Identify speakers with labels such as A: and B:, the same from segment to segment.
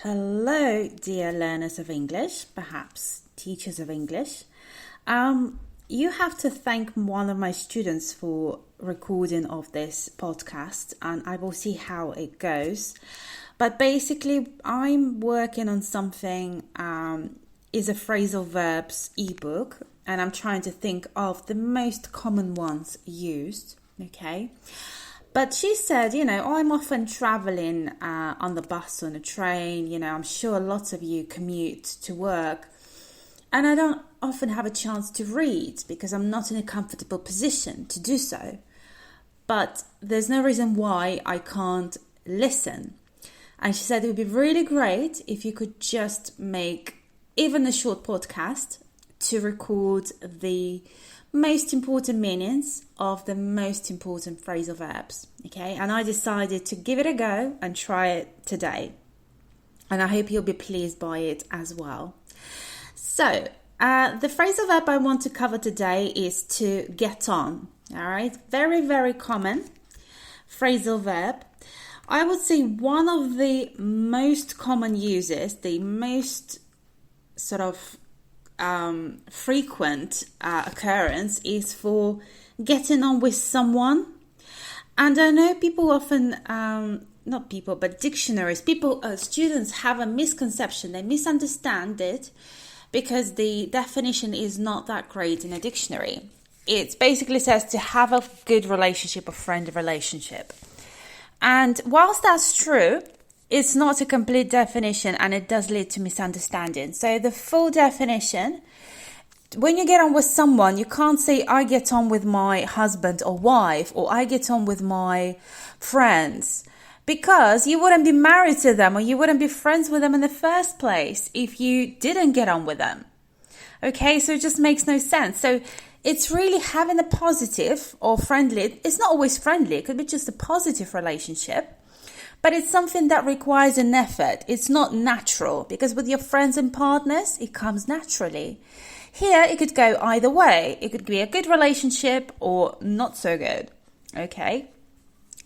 A: Hello, dear learners of English, perhaps teachers of English. You have to thank one of my students for recording of this podcast, and I will see how it goes. But basically, I'm working on something, is a phrasal verbs ebook, and I'm trying to think of the most common ones used, okay? But she said, I'm often traveling on the bus, on a train, I'm sure lots of you commute to work. And I don't often have a chance to read because I'm not in a comfortable position to do so. But there's no reason why I can't listen. And she said it would be really great if you could just make even a short podcast to record the most important meanings of the most important phrasal verbs, okay? And I decided to give it a go and try it today. And I hope you'll be pleased by it as well. So, the phrasal verb I want to cover today is to get on, all right? Very, very common phrasal verb. I would say one of the most common uses, the most sort of frequent occurrence is for getting on with someone. And I know people often, not people, but dictionaries, students have a misconception. They misunderstand it because the definition is not that great in a dictionary. It basically says to have a good relationship, a friendly relationship. And whilst that's true, it's not a complete definition and it does lead to misunderstanding. So the full definition, when you get on with someone, you can't say, I get on with my husband or wife, or I get on with my friends, because you wouldn't be married to them or you wouldn't be friends with them in the first place if you didn't get on with them. Okay, so it just makes no sense. So it's really having a positive or friendly. It's not always friendly. It could be just a positive relationship. But it's something that requires an effort. It's not natural, because with your friends and partners, it comes naturally. Here, it could go either way. It could be a good relationship or not so good. Okay?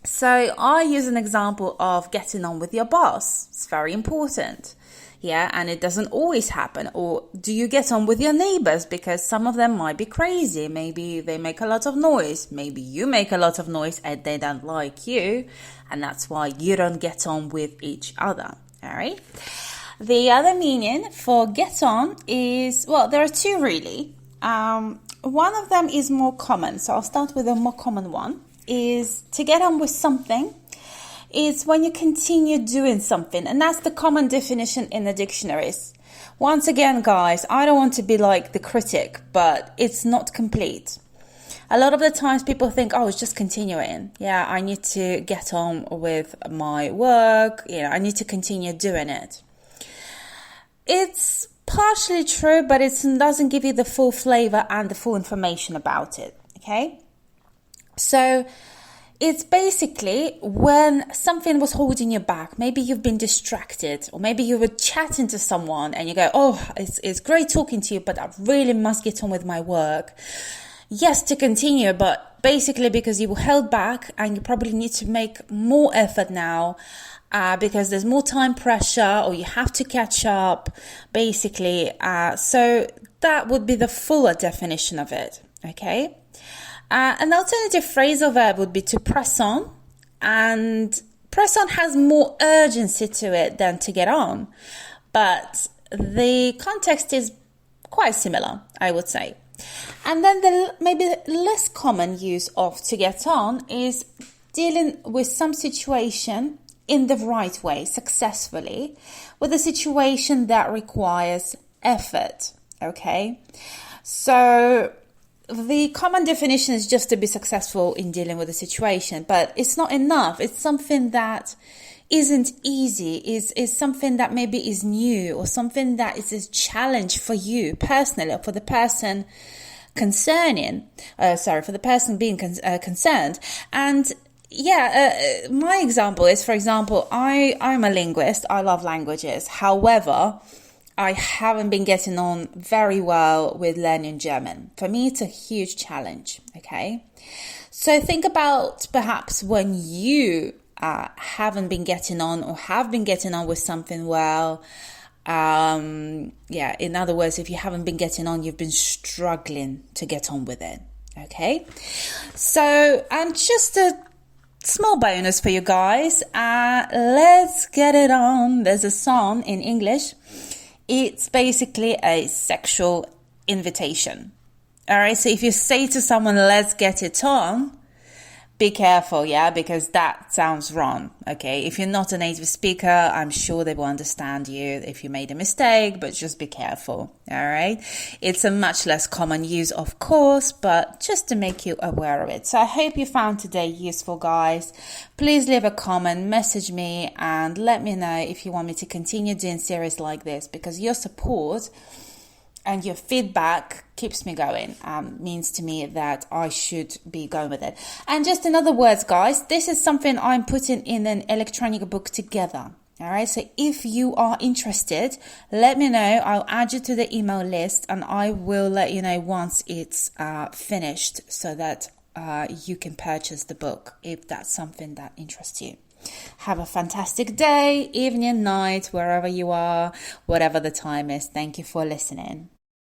A: So I use an example of getting on with your boss. It's very important. Yeah, and it doesn't always happen. Or do you get on with your neighbors? Because some of them might be crazy. Maybe they make a lot of noise. Maybe you make a lot of noise and they don't like you. And that's why you don't get on with each other. All right. The other meaning for get on is, well, there are two really. One of them is more common. So I'll start with a more common one, is to get on with something. Is when you continue doing something. And that's the common definition in the dictionaries. Once again, guys, I don't want to be like the critic, but it's not complete. A lot of the times people think, oh, it's just continuing. Yeah, I need to get on with my work. I need to continue doing it. It's partially true, but it doesn't give you the full flavor and the full information about it. Okay? So it's basically when something was holding you back. Maybe you've been distracted, or maybe you were chatting to someone and you go, oh, it's great talking to you, but I really must get on with my work. Yes, to continue, but basically because you were held back and you probably need to make more effort now because there's more time pressure or you have to catch up, basically. So that would be the fuller definition of it, okay? An alternative phrasal verb would be to press on, and press on has more urgency to it than to get on, but the context is quite similar, I would say. And then the maybe less common use of to get on is dealing with some situation in the right way, successfully, with a situation that requires effort, okay? So the common definition is just to be successful in dealing with a situation, but it's not enough. It's something that isn't easy, is something that maybe is new, or something that is a challenge for you personally, or for the person for the person being concerned. And my example is, for example, I'm a linguist. I love languages. However, I haven't been getting on very well with learning German. For me, it's a huge challenge, okay? So think about perhaps when you haven't been getting on or have been getting on with something well. In other words, if you haven't been getting on, you've been struggling to get on with it. Okay, so and just a small bonus for you guys. Let's get it on. There's a song in English. It's basically a sexual invitation. All right, so if you say to someone, let's get it on, be careful, because that sounds wrong, okay? If you're not a native speaker, I'm sure they will understand you if you made a mistake, but just be careful, all right? It's a much less common use, of course, but just to make you aware of it. So I hope you found today useful, guys. Please leave a comment, message me, and let me know if you want me to continue doing series like this, because your support and your feedback keeps me going, means to me that I should be going with it. And just in other words, guys, this is something I'm putting in an electronic book together. All right, so if you are interested, let me know. I'll add you to the email list and I will let you know once it's finished so that you can purchase the book if that's something that interests you. Have a fantastic day, evening, night, wherever you are, whatever the time is. Thank you for listening.